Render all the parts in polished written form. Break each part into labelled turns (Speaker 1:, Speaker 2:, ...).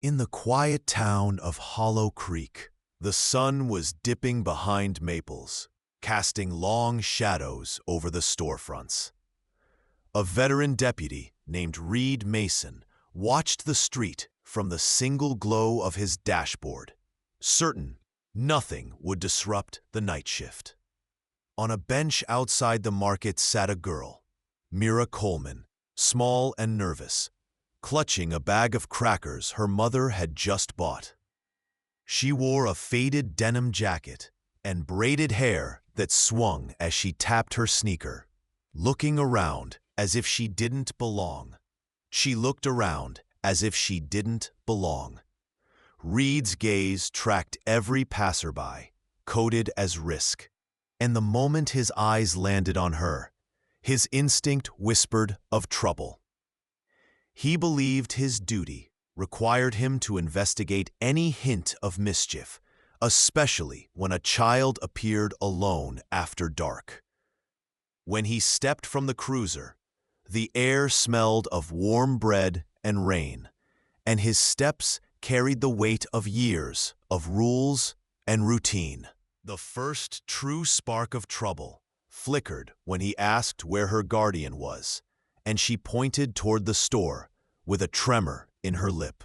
Speaker 1: In the quiet town of Hollow Creek, the sun was dipping behind maples, casting long shadows over the storefronts. A veteran deputy named Reed Mason watched the street from the single glow of his dashboard, certain nothing would disrupt the night shift. On a bench outside the market sat a girl, Mira Coleman, small and nervous, clutching a bag of crackers her mother had just bought. She wore a faded denim jacket and braided hair that swung as she tapped her sneaker, looking around as if she didn't belong. She looked around as if she didn't belong. Reed's gaze tracked every passerby, coded as risk, and the moment his eyes landed on her, his instinct whispered of trouble. He believed his duty required him to investigate any hint of mischief, especially when a child appeared alone after dark. When he stepped from the cruiser, the air smelled of warm bread and rain, and his steps carried the weight of years of rules and routine. The first true spark of trouble flickered when he asked where her guardian was, and she pointed toward the store with a tremor in her lip.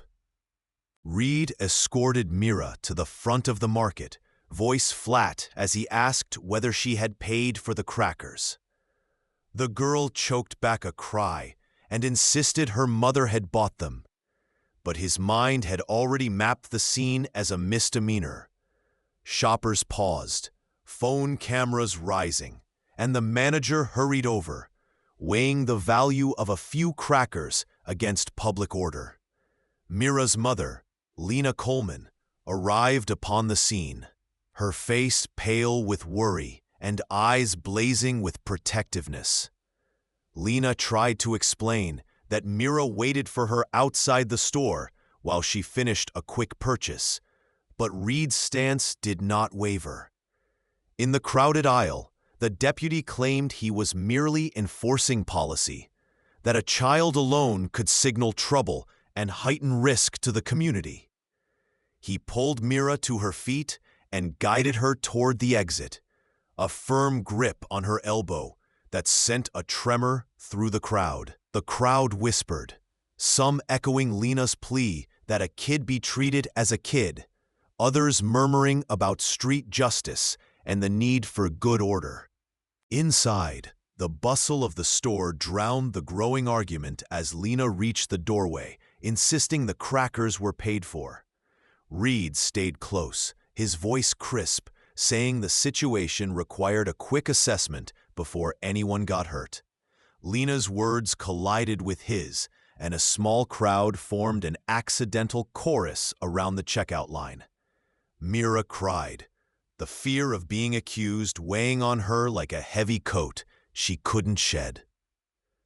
Speaker 1: Reed escorted Mira to the front of the market, voice flat as he asked whether she had paid for the crackers. The girl choked back a cry and insisted her mother had bought them, but his mind had already mapped the scene as a misdemeanor. Shoppers paused, phone cameras rising, and the manager hurried over, weighing the value of a few crackers against public order. Mira's mother, Lena Coleman, arrived upon the scene, her face pale with worry and eyes blazing with protectiveness. Lena tried to explain that Mira waited for her outside the store while she finished a quick purchase, but Reed's stance did not waver. In the crowded aisle, the deputy claimed he was merely enforcing policy, that a child alone could signal trouble and heighten risk to the community. He pulled Mira to her feet and guided her toward the exit, a firm grip on her elbow that sent a tremor through the crowd. The crowd whispered, some echoing Lena's plea that a kid be treated as a kid, others murmuring about street justice and the need for good order. Inside, the bustle of the store drowned the growing argument as Lena reached the doorway, insisting the crackers were paid for. Reed stayed close, his voice crisp, saying the situation required a quick assessment before anyone got hurt. Lena's words collided with his, and a small crowd formed an accidental chorus around the checkout line. Mira cried, the fear of being accused weighing on her like a heavy coat she couldn't shed.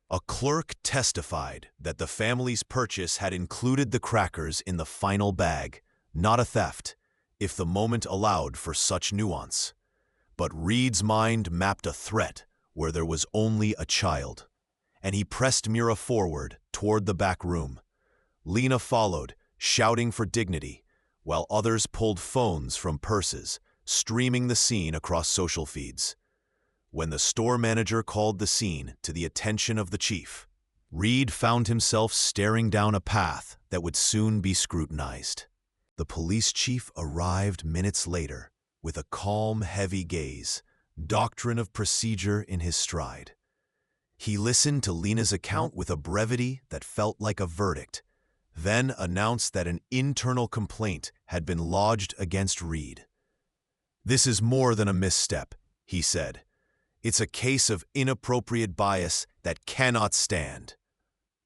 Speaker 1: A clerk testified that the family's purchase had included the crackers in the final bag, not a theft, if the moment allowed for such nuance. But Reed's mind mapped a threat where there was only a child, and he pressed Mira forward toward the back room. Lena followed, shouting for dignity, while others pulled phones from purses, streaming the scene across social feeds. When the store manager called the scene to the attention of the chief, Reed found himself staring down a path that would soon be scrutinized. The police chief arrived minutes later with a calm, heavy gaze, doctrine of procedure in his stride. He listened to Lena's account with a brevity that felt like a verdict, then announced that an internal complaint had been lodged against Reed. "This is more than a misstep," he said. "It's a case of inappropriate bias that cannot stand."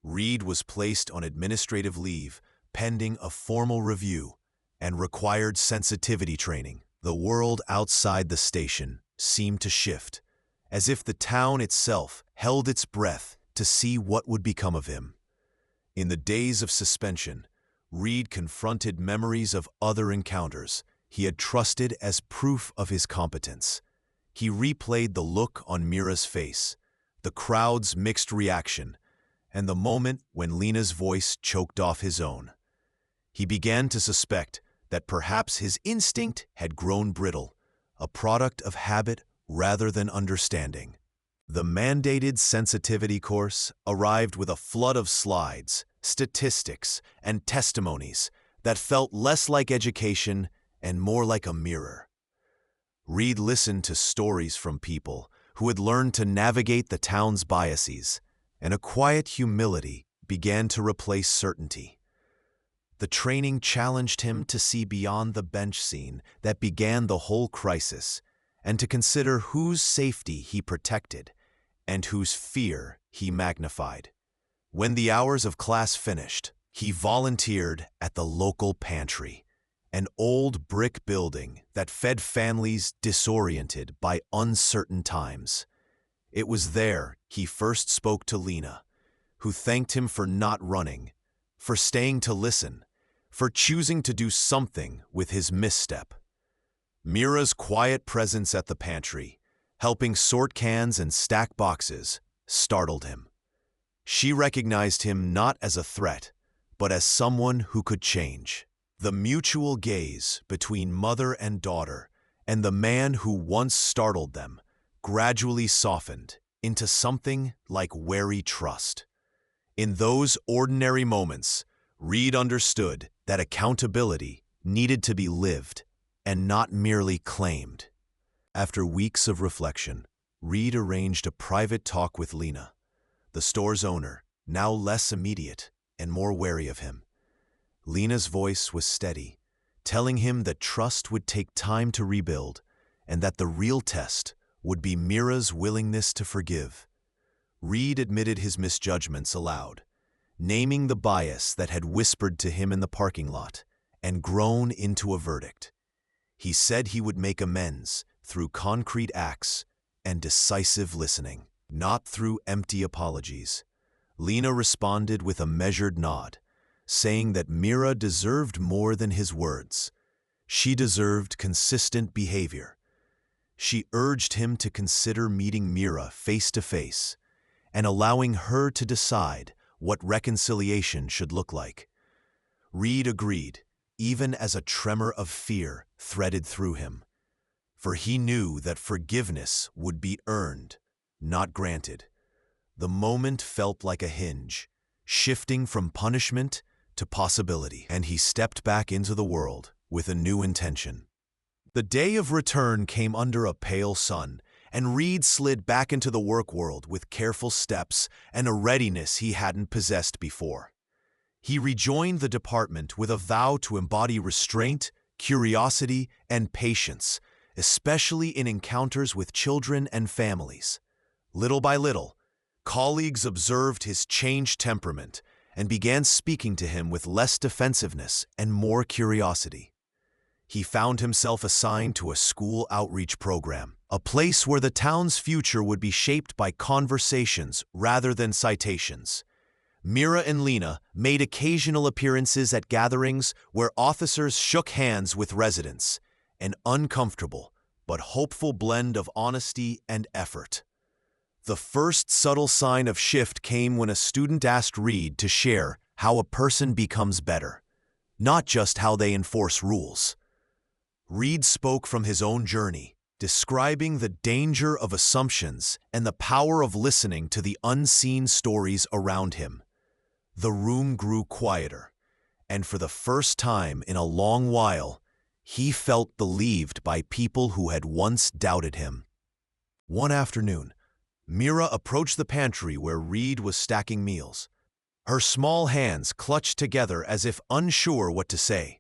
Speaker 1: Reed was placed on administrative leave, pending a formal review, and required sensitivity training. The world outside the station seemed to shift, as if the town itself held its breath to see what would become of him. In the days of suspension, Reed confronted memories of other encounters he had trusted as proof of his competence. He replayed the look on Mira's face, the crowd's mixed reaction, and the moment when Lena's voice choked off his own. He began to suspect that perhaps his instinct had grown brittle, a product of habit rather than understanding. The mandated sensitivity course arrived with a flood of slides, statistics, and testimonies that felt less like education and more like a mirror. Reed listened to stories from people who had learned to navigate the town's biases, and a quiet humility began to replace certainty. The training challenged him to see beyond the bench scene that began the whole crisis and to consider whose safety he protected and whose fear he magnified. When the hours of class finished, he volunteered at the local pantry, an old brick building that fed families disoriented by uncertain times. It was there he first spoke to Lena, who thanked him for not running, for staying to listen, for choosing to do something with his misstep. Mira's quiet presence at the pantry, helping sort cans and stack boxes, startled him. She recognized him not as a threat, but as someone who could change. The mutual gaze between mother and daughter and the man who once startled them gradually softened into something like wary trust. In those ordinary moments, Reed understood that accountability needed to be lived and not merely claimed. After weeks of reflection, Reed arranged a private talk with Lena, the store's owner, now less immediate and more wary of him. Lena's voice was steady, telling him that trust would take time to rebuild and that the real test would be Mira's willingness to forgive. Reed admitted his misjudgments aloud, naming the bias that had whispered to him in the parking lot and grown into a verdict. He said he would make amends through concrete acts and decisive listening, not through empty apologies. Lena responded with a measured nod, saying that Mira deserved more than his words. She deserved consistent behavior. She urged him to consider meeting Mira face to face and allowing her to decide what reconciliation should look like. Reed agreed, even as a tremor of fear threaded through him, for he knew that forgiveness would be earned, not granted. The moment felt like a hinge, shifting from punishment to possibility, and he stepped back into the world with a new intention. The day of return came under a pale sun, and Reed slid back into the work world with careful steps and a readiness he hadn't possessed before. He rejoined the department with a vow to embody restraint, curiosity, and patience, especially in encounters with children and families. Little by little, colleagues observed his changed temperament and began speaking to him with less defensiveness and more curiosity. He found himself assigned to a school outreach program, a place where the town's future would be shaped by conversations rather than citations. Mira and Lena made occasional appearances at gatherings where officers shook hands with residents, an uncomfortable but hopeful blend of honesty and effort. The first subtle sign of shift came when a student asked Reed to share how a person becomes better, not just how they enforce rules. Reed spoke from his own journey, describing the danger of assumptions and the power of listening to the unseen stories around him. The room grew quieter, and for the first time in a long while, he felt believed by people who had once doubted him. One afternoon, Mira approached the pantry where Reed was stacking meals. Her small hands clutched together as if unsure what to say.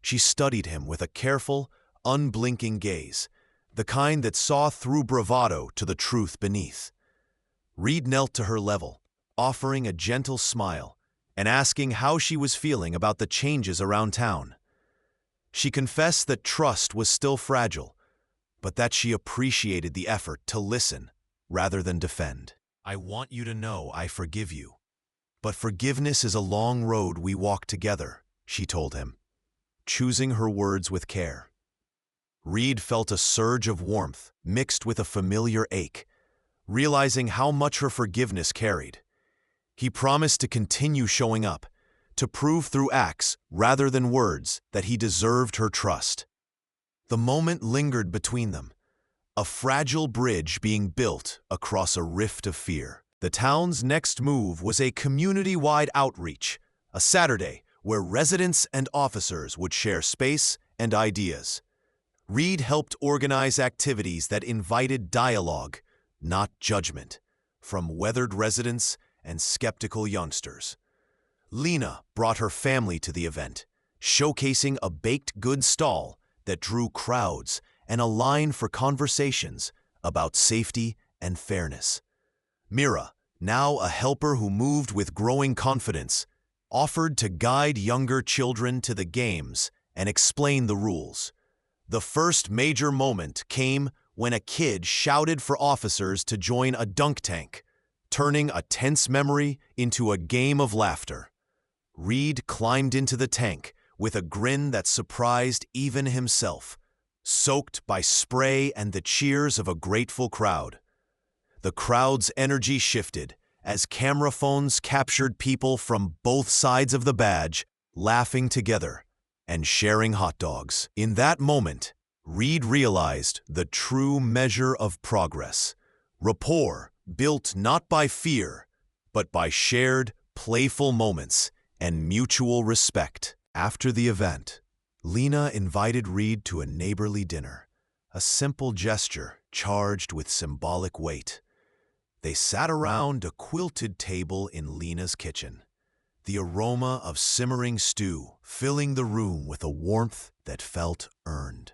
Speaker 1: She studied him with a careful, unblinking gaze, the kind that saw through bravado to the truth beneath. Reed knelt to her level, offering a gentle smile and asking how she was feeling about the changes around town. She confessed that trust was still fragile, but that she appreciated the effort to listen rather than defend. "I want you to know I forgive you, but forgiveness is a long road we walk together," she told him, choosing her words with care. Reed felt a surge of warmth mixed with a familiar ache, realizing how much her forgiveness carried. He promised to continue showing up, to prove through acts rather than words that he deserved her trust. The moment lingered between them, a fragile bridge being built across a rift of fear. The town's next move was a community-wide outreach, a Saturday where residents and officers would share space and ideas. Reed helped organize activities that invited dialogue, not judgment, from weathered residents and skeptical youngsters. Lena brought her family to the event, showcasing a baked goods stall that drew crowds and a line for conversations about safety and fairness. Mira, now a helper who moved with growing confidence, offered to guide younger children to the games and explain the rules. The first major moment came when a kid shouted for officers to join a dunk tank, turning a tense memory into a game of laughter. Reed climbed into the tank with a grin that surprised even himself, soaked by spray and the cheers of a grateful crowd. The crowd's energy shifted as camera phones captured people from both sides of the badge, laughing together and sharing hot dogs. In that moment, Reed realized the true measure of progress. Rapport built not by fear, but by shared, playful moments and mutual respect. After the event, Lena invited Reed to a neighborly dinner, a simple gesture charged with symbolic weight. They sat around a quilted table in Lena's kitchen, the aroma of simmering stew filling the room with a warmth that felt earned.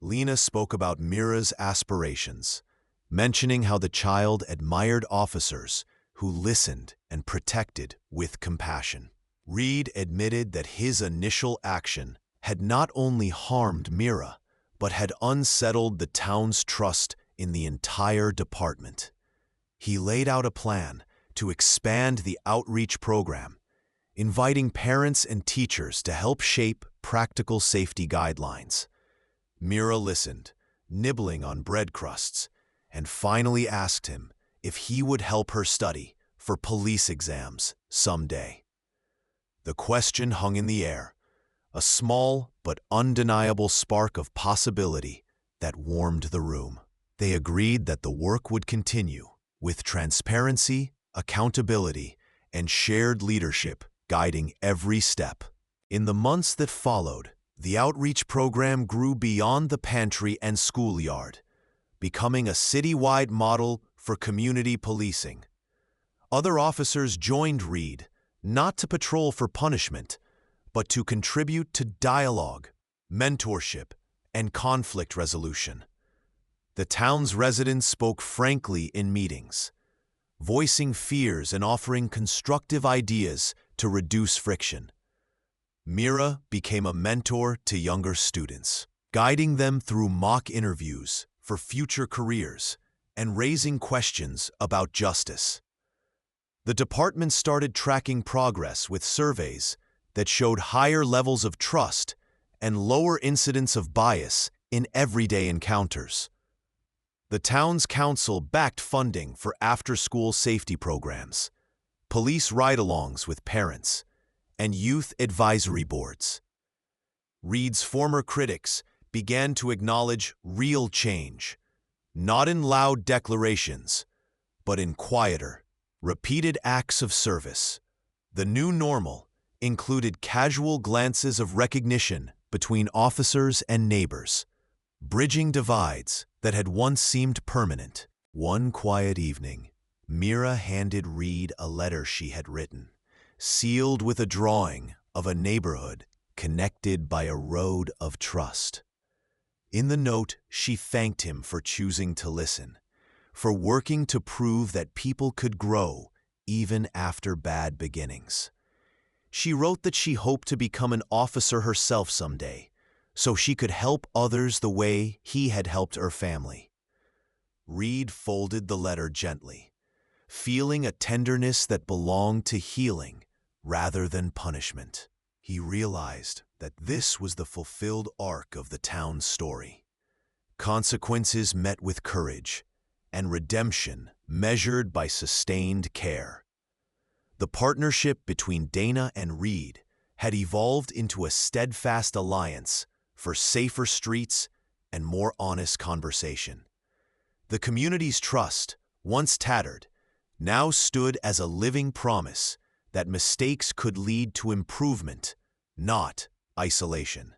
Speaker 1: Lena spoke about Mira's aspirations, mentioning how the child admired officers who listened and protected with compassion. Reed admitted that his initial action had not only harmed Mira, but had unsettled the town's trust in the entire department. He laid out a plan to expand the outreach program, inviting parents and teachers to help shape practical safety guidelines. Mira listened, nibbling on bread crusts, and finally asked him if he would help her study for police exams someday. The question hung in the air, a small but undeniable spark of possibility that warmed the room. They agreed that the work would continue, with transparency, accountability, and shared leadership guiding every step. In the months that followed, the outreach program grew beyond the pantry and schoolyard, becoming a citywide model for community policing. Other officers joined Reed, not to patrol for punishment, but to contribute to dialogue, mentorship, and conflict resolution. The town's residents spoke frankly in meetings, voicing fears and offering constructive ideas to reduce friction. Mira became a mentor to younger students, guiding them through mock interviews for future careers and raising questions about justice. The department started tracking progress with surveys that showed higher levels of trust and lower incidence of bias in everyday encounters. The town's council backed funding for after-school safety programs, police ride-alongs with parents, and youth advisory boards. Reed's former critics began to acknowledge real change, not in loud declarations, but in quieter, repeated acts of service. The new normal included casual glances of recognition between officers and neighbors, bridging divides that had once seemed permanent. One quiet evening, Mira handed Reed a letter she had written, sealed with a drawing of a neighborhood connected by a road of trust. In the note, she thanked him for choosing to listen, for working to prove that people could grow even after bad beginnings. She wrote that she hoped to become an officer herself someday, so she could help others the way he had helped her family. Reed folded the letter gently, feeling a tenderness that belonged to healing rather than punishment. He realized that this was the fulfilled arc of the town's story. Consequences met with courage, and redemption measured by sustained care. The partnership between Dana and Reed had evolved into a steadfast alliance for safer streets and more honest conversation. The community's trust, once tattered, now stood as a living promise that mistakes could lead to improvement, not isolation.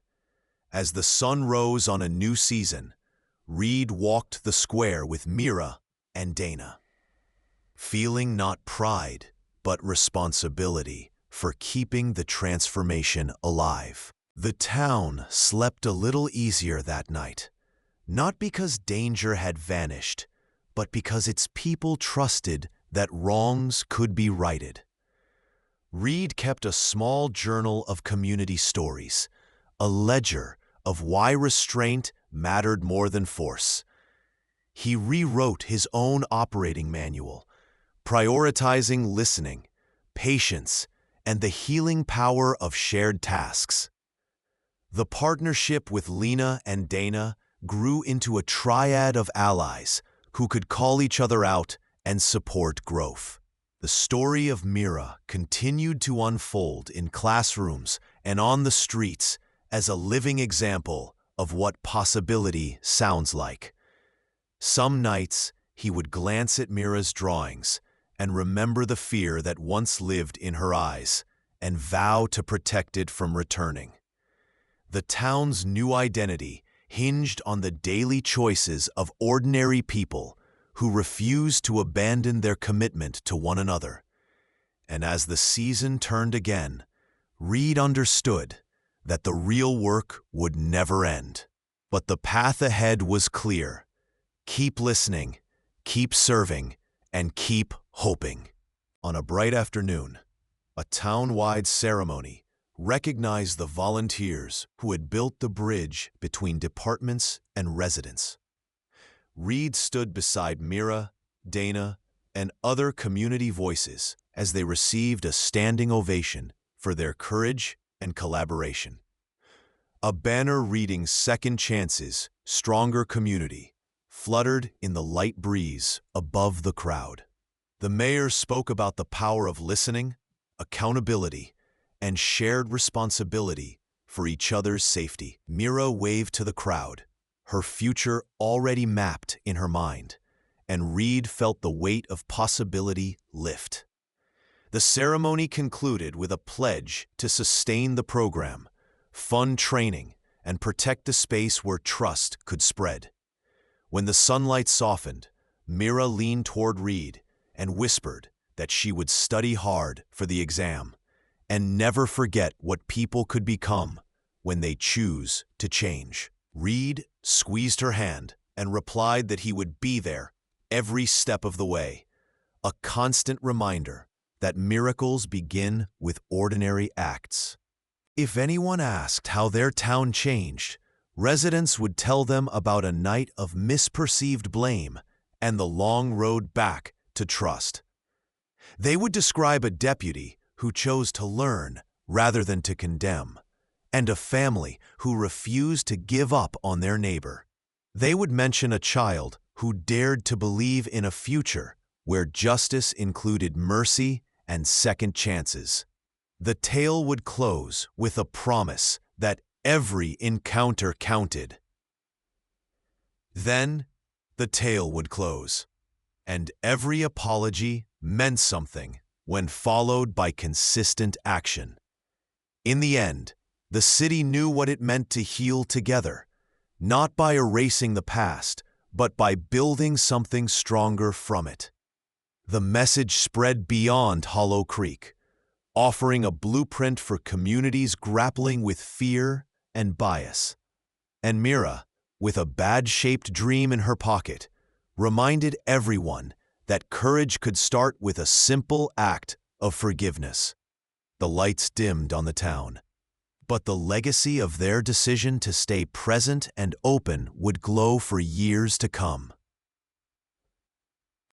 Speaker 1: As the sun rose on a new season, Reed walked the square with Mira and Dana, feeling not pride but responsibility for keeping the transformation alive. The town slept a little easier that night, not because danger had vanished, but because its people trusted that wrongs could be righted. Reed kept a small journal of community stories, a ledger of why restraint mattered more than force. He rewrote his own operating manual, prioritizing listening, patience, and the healing power of shared tasks. The partnership with Lena and Dana grew into a triad of allies who could call each other out and support growth. The story of Mira continued to unfold in classrooms and on the streets as a living example of what possibility sounds like. Some nights, he would glance at Mira's drawings and remember the fear that once lived in her eyes and vow to protect it from returning. The town's new identity hinged on the daily choices of ordinary people who refused to abandon their commitment to one another. And as the season turned again, Reed understood that the real work would never end. But the path ahead was clear. Keep listening, keep serving, and keep hoping. On a bright afternoon, a town-wide ceremony recognized the volunteers who had built the bridge between departments and residents. Reed stood beside Mira, Dana, and other community voices as they received a standing ovation for their courage and collaboration. A banner reading "Second Chances, Stronger Community" fluttered in the light breeze above the crowd. The mayor spoke about the power of listening, accountability, and shared responsibility for each other's safety. Mira waved to the crowd, her future already mapped in her mind, and Reed felt the weight of possibility lift. The ceremony concluded with a pledge to sustain the program, fund training, and protect the space where trust could spread. When the sunlight softened, Mira leaned toward Reed and whispered that she would study hard for the exam and never forget what people could become when they choose to change. Reed squeezed her hand and replied that he would be there every step of the way, a constant reminder that miracles begin with ordinary acts. If anyone asked how their town changed, residents would tell them about a night of misperceived blame and the long road back to trust. They would describe a deputy who chose to learn rather than to condemn, and a family who refused to give up on their neighbor. They would mention a child who dared to believe in a future where justice included mercy and second chances. The tale would close with a promise that every encounter counted. Then, the tale would close, and every apology meant something when followed by consistent action. In the end, the city knew what it meant to heal together, not by erasing the past, but by building something stronger from it. The message spread beyond Hollow Creek, offering a blueprint for communities grappling with fear and bias. And Mira, with a bad-shaped dream in her pocket, reminded everyone that courage could start with a simple act of forgiveness. The lights dimmed on the town, but the legacy of their decision to stay present and open would glow for years to come.